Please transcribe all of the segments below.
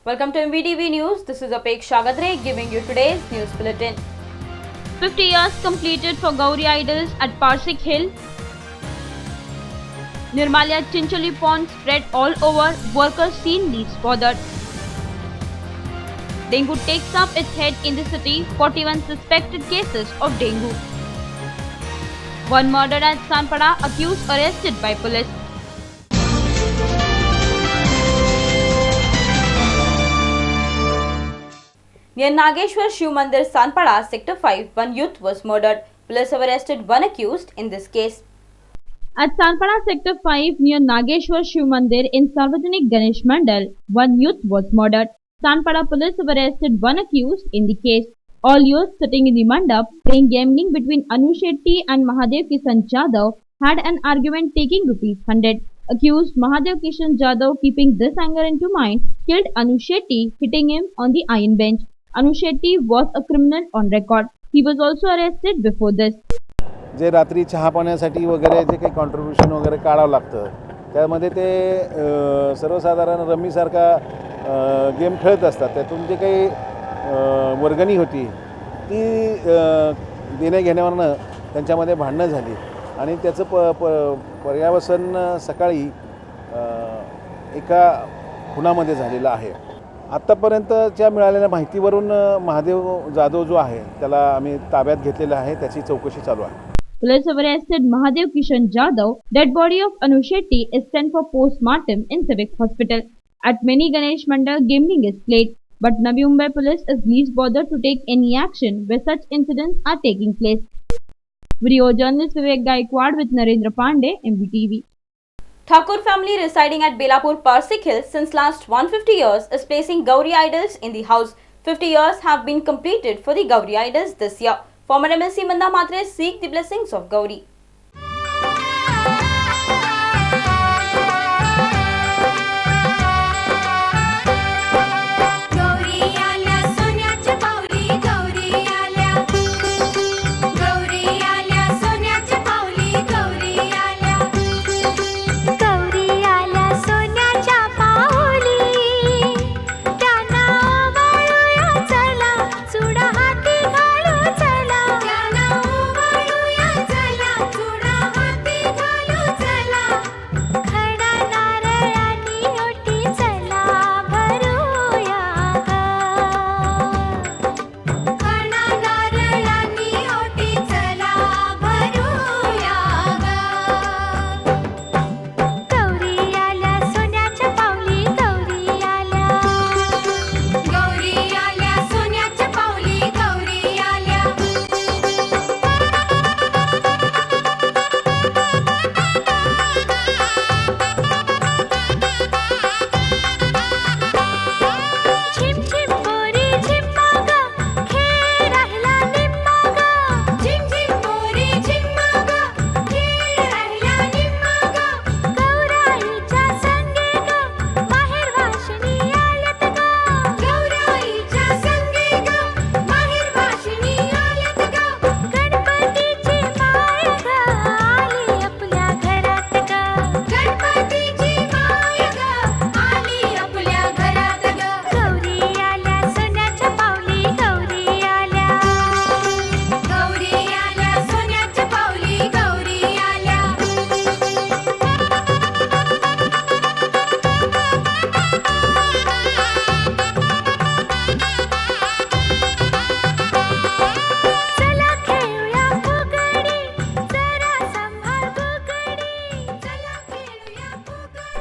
Welcome to MVTV News. This is Apeksha Gadre giving you today's news bulletin. 50 years completed for Gauri idols at Parsik Hill. Nirmalia Chincholi pond spread all over. Workers seen leaves bothered. Dengue takes up its head in the city. 41 suspected cases of dengue. One murdered at Sanpada, accused arrested by police. Near Nageshwar Shiv Mandir, Sanpada, Sector 5, one youth was murdered. Police have arrested one accused in this case. At Sanpada Sector 5 near Nageshwar Shiv Mandir in Sarvajanik Ganesh Mandal, one youth was murdered. Sanpada police have arrested one accused in the case. All youths sitting in the mandap playing gambling between Anu Shetty and Mahadev Kishan Jadhav had an argument taking ₹100. Accused Mahadev Kishan Jadhav, keeping this anger into mind, killed Anu Shetty, hitting him on the iron bench. Anu Shetty was a criminal on record. He was also arrested before this. जे रात्री चहा पाण्यासाठी वगैरे जे काही contribution वगैरे काढावं लागतं त्यामध्ये ते सर्वसाधारण रम्मीसारखा गेम खेळत असतात. त्यातून जे काही वर्गणी होती ती देणे घेण्यावरनं त्यांच्यामध्ये भांडणं झाली आणि त्याचं पर्यावसन सकाळी एका खुनामध्ये झालेलं आहे. आत्तापर्यंतच्या मिळालेल्या माहितीवरून महादेव जाधव जो आहे त्याला आम्ही ताब्यात घेतलेला आहे. त्याची चौकशी चालू आहे. Police have arrested Mahadev Kishan Jadhav. Dead body of Anu Shetty is sent for post-mortem in Civic Hospital. At many Ganesh Mandal, gambling is played, but Navi Mumbai police is least bothered to take any action where such incidents are taking place. Video journalist Vivek Gaikwad with Narendra Pandey, MVTV. Thakur family residing at Belapur Parsik Hill since last 150 years is placing Gauri idols in the house. 50 years have been completed for the Gauri idols this year. Former MLC Manda Matre seek the blessings of Gauri.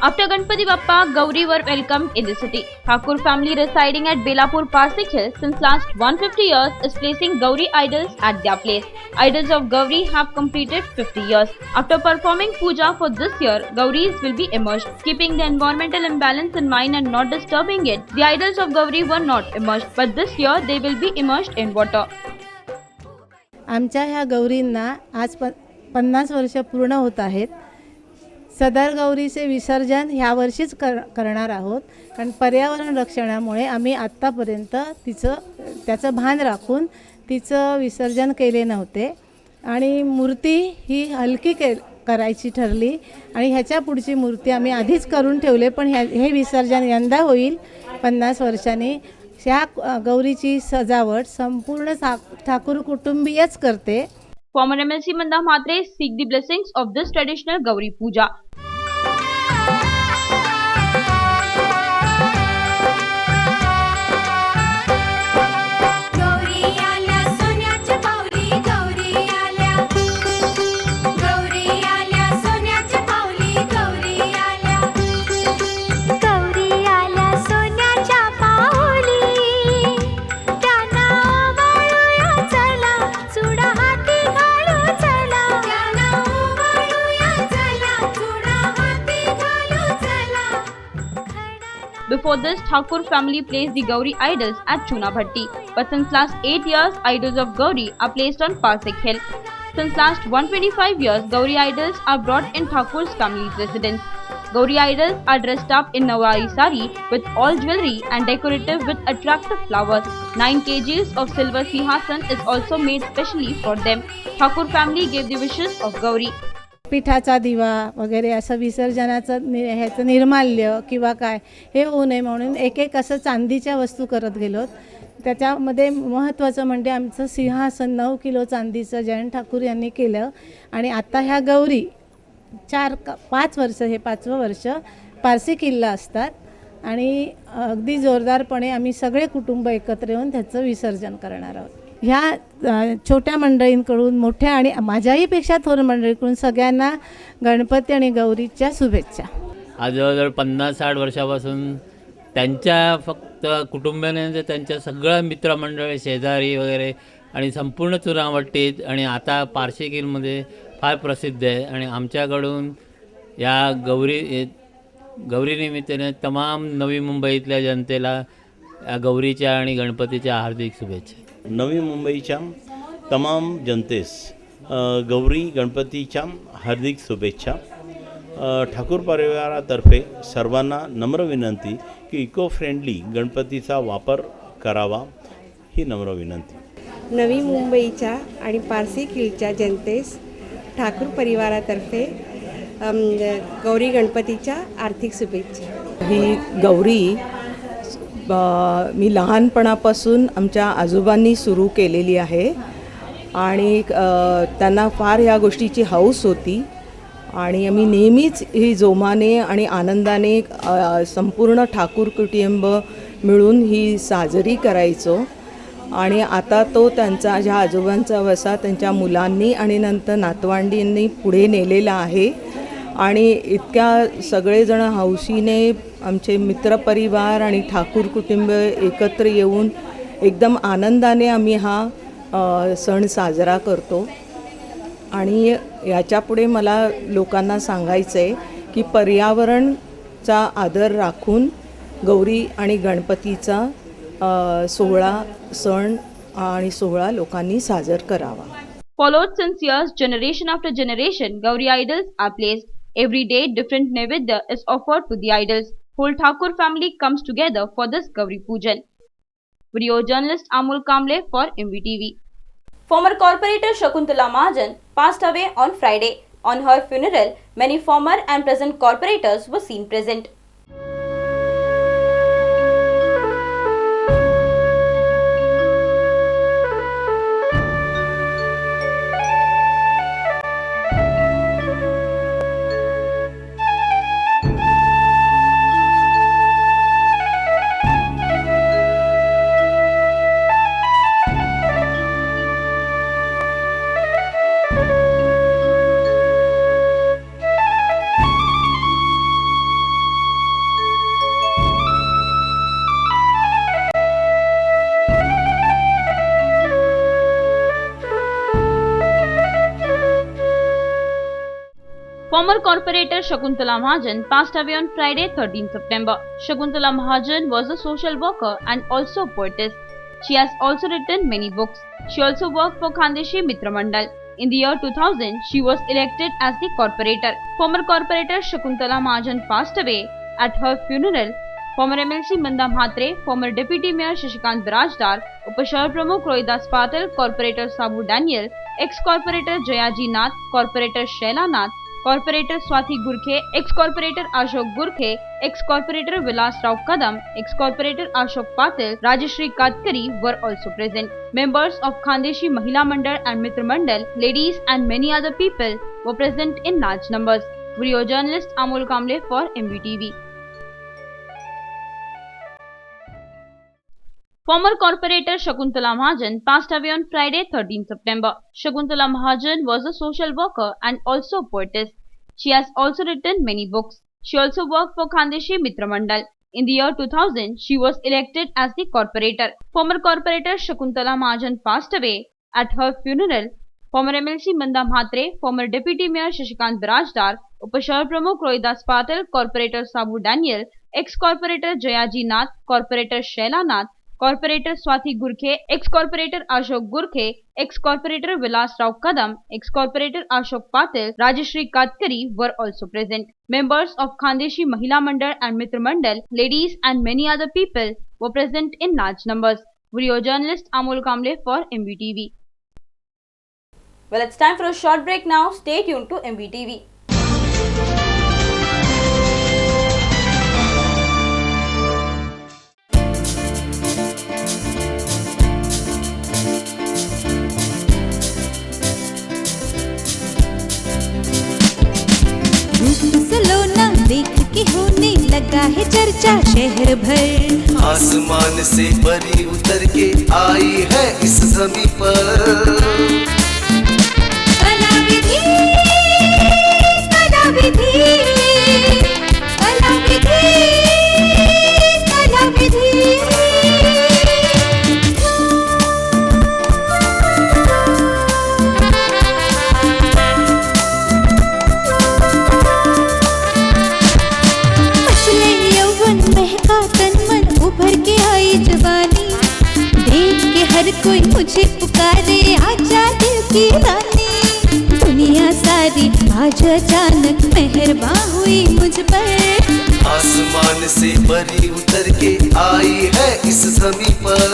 After Ganpati Bappa, Gauri were welcomed in the city. Thakur family residing at Belapur Parsik Hill since last 150 years is placing Gauri idols at their place. Idols of Gauri have completed 50 years. After performing puja for this year, Gauris will be immersed. Keeping the environmental imbalance in mind and not disturbing it, the idols of Gauri were not immersed, but this year they will be immersed in water. आमच्या ह्या गौरींना आज 50 वर्ष पूर्ण होत आहेत. सदर गौरीचे विसर्जन ह्या वर्षीच करणार आहोत, कारण पर्यावरण रक्षणामुळे आम्ही आत्तापर्यंत त्याचं भान राखून तिचं विसर्जन केले नव्हते आणि मूर्ती ही हलकी करायची ठरली आणि ह्याच्या पुढची मूर्ती आम्ही आधीच करून ठेवले, पण हे विसर्जन यंदा होईल 50 वर्षांनी ह्या गौरीची सजावट संपूर्ण ठाकूर कुटुंबीयच करते. Former MLC Manda Mhatre seek the blessings of this traditional Gauri Puja. Before this, Thakur family placed the Gauri idols at Chunabhatti. But since last 8 years, idols of Gauri are placed on Parsik Hill. Since last 125 years, Gauri idols are brought in Thakur's family's residence. Gauri idols are dressed up in Nawari sari with all jewelry and decorative with attractive flowers. 9 kgs of silver Sihasan is also made specially for them. Thakur family gave the wishes of Gauri. पिठाचा दिवा वगैरे असं विसर्जनाचं ह्याचं निर्माल्य किंवा काय हे होऊ नये म्हणून एक एक असं चांदीच्या वस्तू करत गेलोत. त्याच्यामध्ये महत्त्वाचं म्हणजे आमचं सिंहासन 9 किलो चांदीचं जयंत ठाकूर यांनी केलं. आणि आता ह्या गौरी 5 वर्ष, हे 5वं वर्ष पारसी किल्ला असतात आणि अगदी जोरदारपणे आम्ही सगळे कुटुंब एकत्र येऊन त्याचं विसर्जन करणार आहोत. ह्या छोट्या मंडळींकडून, मोठ्या आणि माझ्याहीपेक्षा थोर मंडळीकडून सगळ्यांना गणपती आणि गौरीच्या शुभेच्छा. आज जवळजवळ 50-60 वर्षापासून त्यांच्या फक्त कुटुंबाने त्यांच्या सगळ्या मित्रमंडळी, शेजारी वगैरे आणि संपूर्ण चुनाभट्टीत आणि आता पारशी किल्ल्यामध्ये फार प्रसिद्ध आहे. आणि आमच्याकडून या गौरीनिमित्ताने तमाम नवी मुंबईतल्या जनतेला गौरीच्या आणि गणपतीच्या हार्दिक शुभेच्छा. नवी मुंबईच्या तमाम जनतेस गौरी गणपतीच्या हार्दिक शुभेच्छा. ठाकूर परिवारातर्फे सर्वांना नम्र विनंती की इको फ्रेंडली गणपतीचा वापर करावा, ही नम्र विनंती. नवी मुंबईच्या आणि पारसी खिलच्या जनतेस ठाकूर परिवारातर्फे गौरी गणपतीच्या आर्थिक शुभेच्छा. ही गौरी मी लहानपणापासून आमच्या आजोबांनी सुरू केलेली आहे आणि त्यांना फार ह्या गोष्टीची हौस होती आणि आम्ही नेहमीच ही जोमाने आणि आनंदाने संपूर्ण ठाकूर कुटुंब मिळून ही साजरी करायचो. आणि आता तो त्यांचा, ज्या आजोबांचा वसा त्यांच्या मुलांनी आणि नंतर नातवंडांनी पुढे नेलेला आहे. आणि इतक्या सगळेजण हौशीने आमचे मित्रपरिवार आणि ठाकूर कुटुंब एकत्र येऊन एकदम आनंदाने आम्ही हा सण साजरा करतो. आणि याच्यापुढे मला लोकांना सांगायचं आहे की पर्यावरणचा आदर राखून गौरी आणि गणपतीचा सण आणि सोहळा लोकांनी साजर करावा. Followed since years, generation after generation, Gauri idols are placed. Every day, different Naivedya is offered to the idols. Whole Thakur family comes together for this Gauri Pujan. Video journalist Amul Kamble for MVTV. Former corporator Shakuntala Mahajan passed away on Friday. On her funeral, many former and present corporators were seen present. Former corporator Shakuntala Mahajan passed away on Friday, 13 September. Shakuntala Mahajan was a social worker and also a poetess. She has also written many books. She also worked for Khandeshi Mitra Mandal. In the year 2000, she was elected as the corporator. Former corporator Shakuntala Mahajan passed away. At her funeral, former MLC Manda Mhatre, former Deputy Mayor Shashikant Birajdar, Upashar Pramukh Rohidas Patil, Corporator Sabu Daniel, ex-corporator Jayaji Nath, Corporator Shaila Nath, corporator Swati Gurkhe, ex-corporator Ashok Gurkhe, ex-corporator Vilas Rao Kadam, ex-corporator Ashok Patil, Rajeshri Kadkari were also present. Members of Khandeshi Mahila Mandal and Mitra Mandal, ladies and many other people were present in large numbers. Video journalist Amol Kamble for MVTV. Former corporator Shakuntala Mahajan passed away on Friday, 13 September. Shakuntala Mahajan was a social worker and also a poetess. She has also written many books. She also worked for Khandeshi Mitra Mandal. In the year 2000, she was elected as the corporator. Former corporator Shakuntala Mahajan passed away. At her funeral, former MLC Manda Mhatre, former Deputy Mayor Shashikant Birajdar, Upashahar Pramukh Rohidas Patil, Corporator Sabu Daniel, ex-corporator Jayaji Nath, Corporator Shaila Nath, Corporator Swati Gurkhe, ex-corporator Ashok Gurkhe, ex-corporator Vilas Rao Kadam, ex-corporator Ashok Patil, Rajeshri Kadkari were also present. Members of Khandeshi Mahila Mandal and Mitra Mandal, ladies and many other people were present in large numbers. Video journalist Amol Kamble for MVTV. Well, it's time for a short break now. Stay tuned to MVTV. सलोना देख के होने लगा है चर्चा शहर भर। आसमान से परी उतर के आई है इस ज़मीं पर। कलाविधि, कलाविधि, कलाविधि, कलाविधि। हर कोई मुझे पुकारे, आजा दिल की रानी। दुनिया सारी आज अचानक मेहरबान हुई मुझ पर। आसमान से परी उतर के आई है इस ज़मीं पर।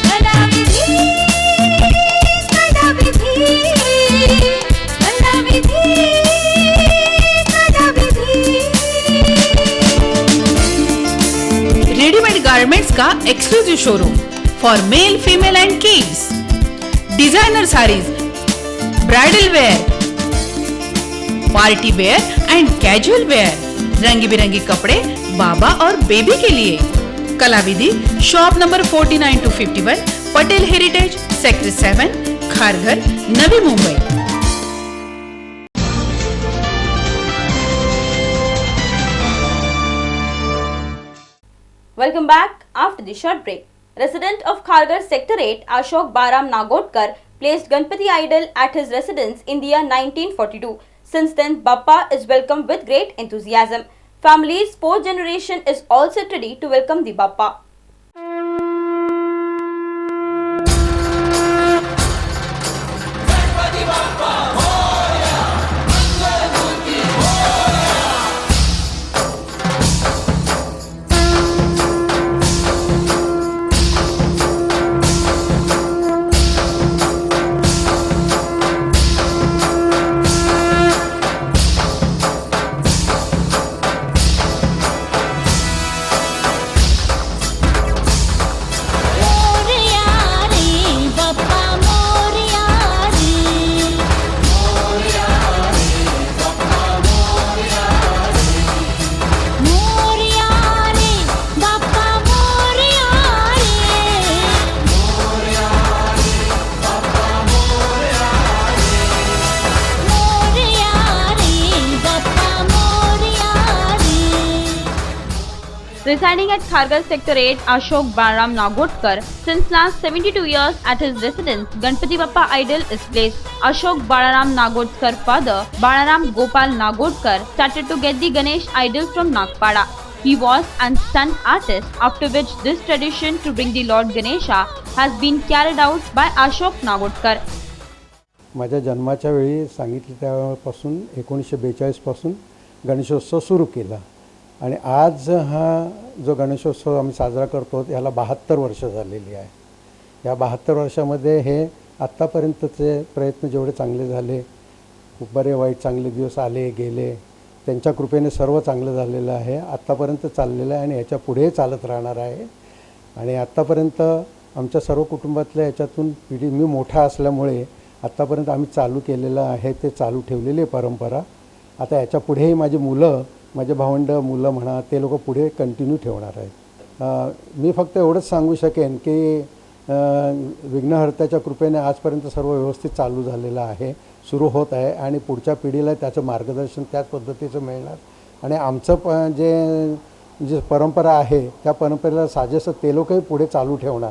कलाविधि, कलाविधि, कलाविधि, कलाविधि। रेडीमेड गारमेंट्स का exclusive showroom for male, female and kids. Designer saris, bridal wear, party wear and casual wear, रंग बिरंगी कपड़े बाबा और बेबी के लिए। Kalavidhi, shop number 49 to 51, Patel heritage, sector 7, Kharghar, Navi Mumbai. Welcome back after the short break. Resident of Kharghar Sector 8, Ashok Baram Nagodkar placed Ganpati idol at his residence in the year 1942. Since then, Bappa is welcomed with great enthusiasm. Family's fourth generation is all set ready to welcome the Bappa. Residing at Kharghar Sector 8, Ashok Baram Nagodkar, since last 72 years at his residence, Ganpati Bappa idol is placed. Ashok Balaram Nagodkar father, Balaram Gopal Nagodkar, started to get the Ganesh idol from Nagpada. He was an stunt artist, after which this tradition to bring the Lord Ganesha has been carried out by Ashok Nagodkar. माझ्या जन्माच्या वेळी सांगितलं त्यापासून 1942 पासून गणेशोत्सव सुरू केला आणि आज हा जो गणेशोत्सव आम्ही साजरा करतो याला 72 वर्ष झालेली आहे. या 72 वर्षामध्ये हे आत्तापर्यंतचे प्रयत्न जेवढे चांगले झाले बरे वाईट चांगले दिवस आले गेले, त्यांच्या कृपेने सर्व चांगलं झालेलं आहे, आत्तापर्यंत चाललेलं आहे आणि याच्या पुढेही चालत राहणार आहे. आणि आत्तापर्यंत आमच्या सर्व कुटुंबातल्या याच्यातून पिढी, मी मोठा असल्यामुळे आत्तापर्यंत आम्ही चालू केलेलं आहे ते चालू ठेवलेली परंपरा. आता याच्या पुढेही माझी मुलं, माझे भावंड मुलं म्हणा, ते लोक पुढे कंटिन्यू ठेवणार आहेत. मी फक्त एवढंच सांगू शकेन की विघ्नहर्त्याच्या कृपेने आजपर्यंत सर्व व्यवस्थित चालू झालेलं आहे, सुरू होत आहे आणि पुढच्या पिढीला त्याचं मार्गदर्शन त्याच पद्धतीचं मिळणार. आणि आमचं जे परंपरा आहे त्या परंपरेला साजेसं ते लोकही पुढे चालू ठेवणार.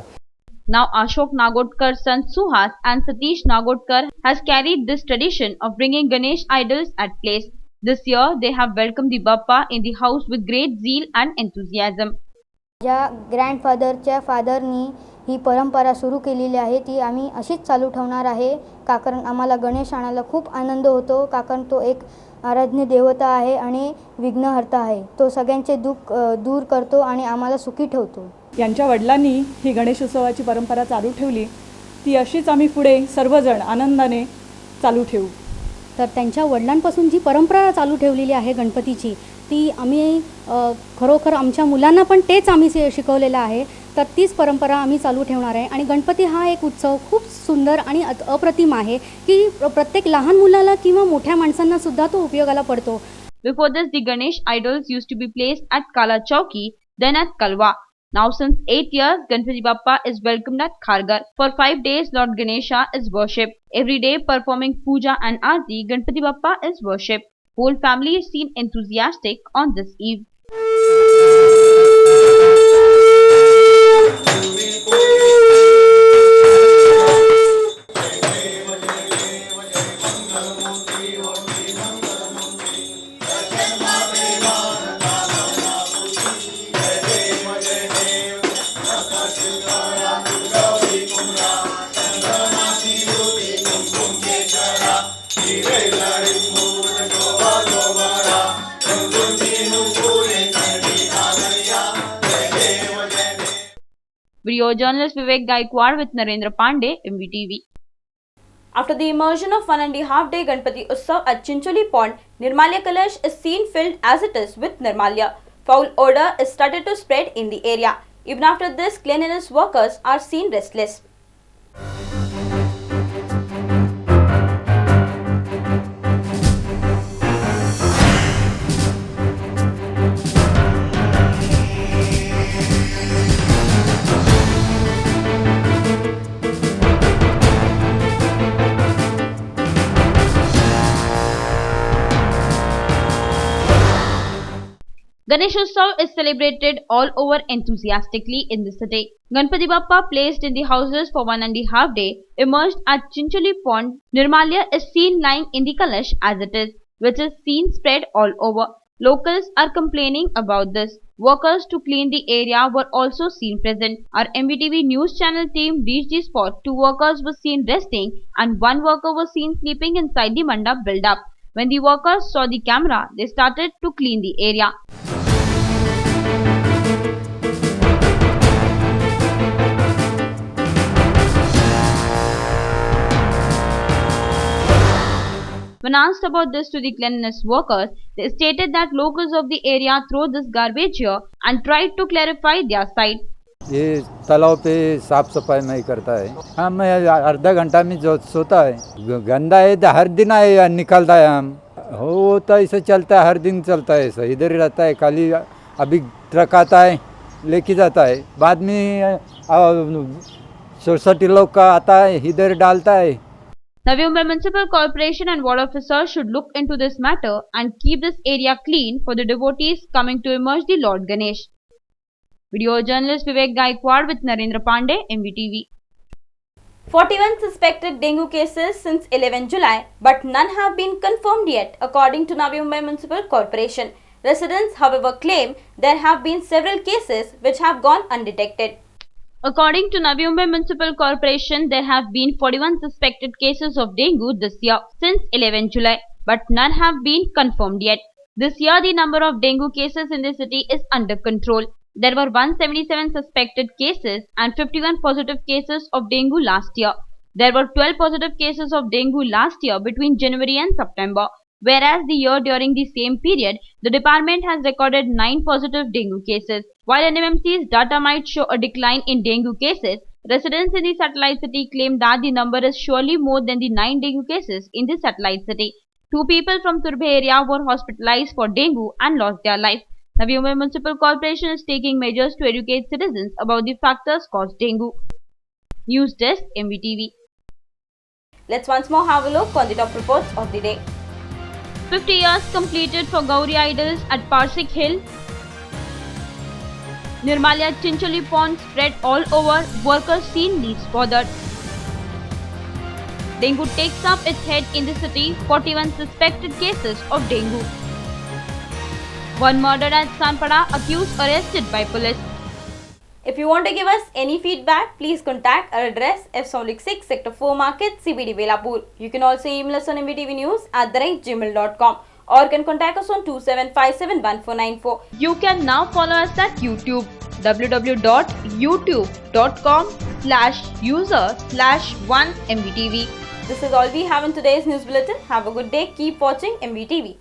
Now Ashok Nagodkar's son Suhas and Satish Nagodkar has carried this tradition of bringing Ganesh idols at place. This year they have welcomed the Bappa in the house with great zeal and enthusiasm. ज्या ग्रँडफादरच्या फादरनी ही परंपरा सुरू केलेली आहे ती आम्ही अशीच चालू ठेवणार आहे. कारण आम्हाला गणेश आणायला खूप आनंद होतो. कारण तो एक आराध्य देवता आहे आणि विघ्नहर्ता आहे. तो सगळ्यांचे दुःख दूर करतो आणि आम्हाला सुखी ठेवतो. यांच्या वडिलांनी ही गणेशोत्सवाची परंपरा चालू ठेवली, ती अशीच आम्ही पुढे सर्वजण आनंदाने चालू ठेवू. तर त्यांच्या वडिलांपासून जी परंपरा चालू ठेवलेली आहे गणपतीची, ती आम्ही खरोखर आमच्या मुलांना पण तेच आम्ही शिकवलेलं आहे. तर तीच परंपरा आम्ही चालू ठेवणार आहे. आणि गणपती हा एक उत्सव खूप सुंदर आणि अप्रतिम आहे की प्रत्येक लहान मुलाला किंवा मोठ्या माणसांना सुद्धा तो उपयोगाला पडतो. Before this, the Ganesh idols used to be placed at Kala Chowki, then at Kalwa. Now since 8 years, Ganpati Bappa is welcomed at Khargar. For 5 days, Lord Ganesha is worshipped. Every day performing puja and aarti, Ganpati Bappa is worshipped. Whole family is seen enthusiastic on this eve. Video journalist Vivek Gaikwad with Narendra Pandey, MVTV. After the immersion of 1.5 day Ganpati Utsav at Chincholi Pond, Nirmalya Kalash is seen filled as it is with Nirmalya. Foul odor is started to spread in the area. Even after this, cleanliness workers are seen restless. Ganeshotsav is celebrated all over enthusiastically in the city. Ganpati Bappa placed in the houses for 1.5 day, immersed at Chincholi Pond. Nirmalya is seen lying in the Kalash as it is, which is seen spread all over. Locals are complaining about this. Workers to clean the area were also seen present. Our MVTV news channel team reached the spot. 2 workers were seen resting and 1 worker was seen sleeping inside the mandap build-up. When the workers saw the camera, they started to clean the area. When asked about this to the cleanliness workers, they stated that locals of the area throw this garbage here and tried to clarify their side. ये तालाब पे साफ सफाई नहीं करता है. हाँ, मैं आधा घंटा में जो सोता है, गंदा है तो हर दिन आए निकलता है. हम हो तो ऐसे चलता है, हर दिन चलता है ऐसा, इधर ही रहता है. खाली अभी ट्रक आता है लेके जाता है, बाद में सोसाइटी लोग का आता है इधर डालता है. Navi Mumbai Municipal Corporation and Ward officers should look into this matter and keep this area clean for the devotees coming to immerse the Lord Ganesh. Video journalist Vivek Gaikwad with Narendra Pandey, MVTV. 41 suspected dengue cases since 11 July, but none have been confirmed yet, according to Navi Mumbai Municipal Corporation. Residents, however, claim there have been several cases which have gone undetected. According to Navi Mumbai Municipal Corporation, there have been 41 suspected cases of dengue this year since 11 July, but none have been confirmed yet. This year, the number of dengue cases in the city is under control. There were 177 suspected cases and 51 positive cases of dengue last year. There were 12 positive cases of dengue last year between January and September, whereas the year during the same period, the department has recorded 9 positive dengue cases. While NMMC's data might show a decline in dengue cases, residents in the satellite city claim that the number is surely more than the 9 dengue cases in the satellite city. 2 people from Turbhe area were hospitalized for dengue and lost their life. Navi Mumbai Municipal Corporation is taking measures to educate citizens about the factors caused dengue. News Desk, MVTV. Let's once more have a look on the top reports of the day. 50 years completed for Gauri idols at Parsik Hill. Nirmalia Chincholi pond spread all over, workers seen leaves bothered. Dengue takes up its head in the city, 41 suspected cases of dengue. One murdered at Sanpada, accused arrested by police. If you want to give us any feedback, please contact our address F76 Sector 4 Market, CBD Belapur. You can also email us on mvtvnews@gmail.com or can contact us on 27571494. You can now follow us at YouTube, www.youtube.com/user/1MVTV. This is all we have in today's news bulletin. Have a good day. Keep watching MVTV.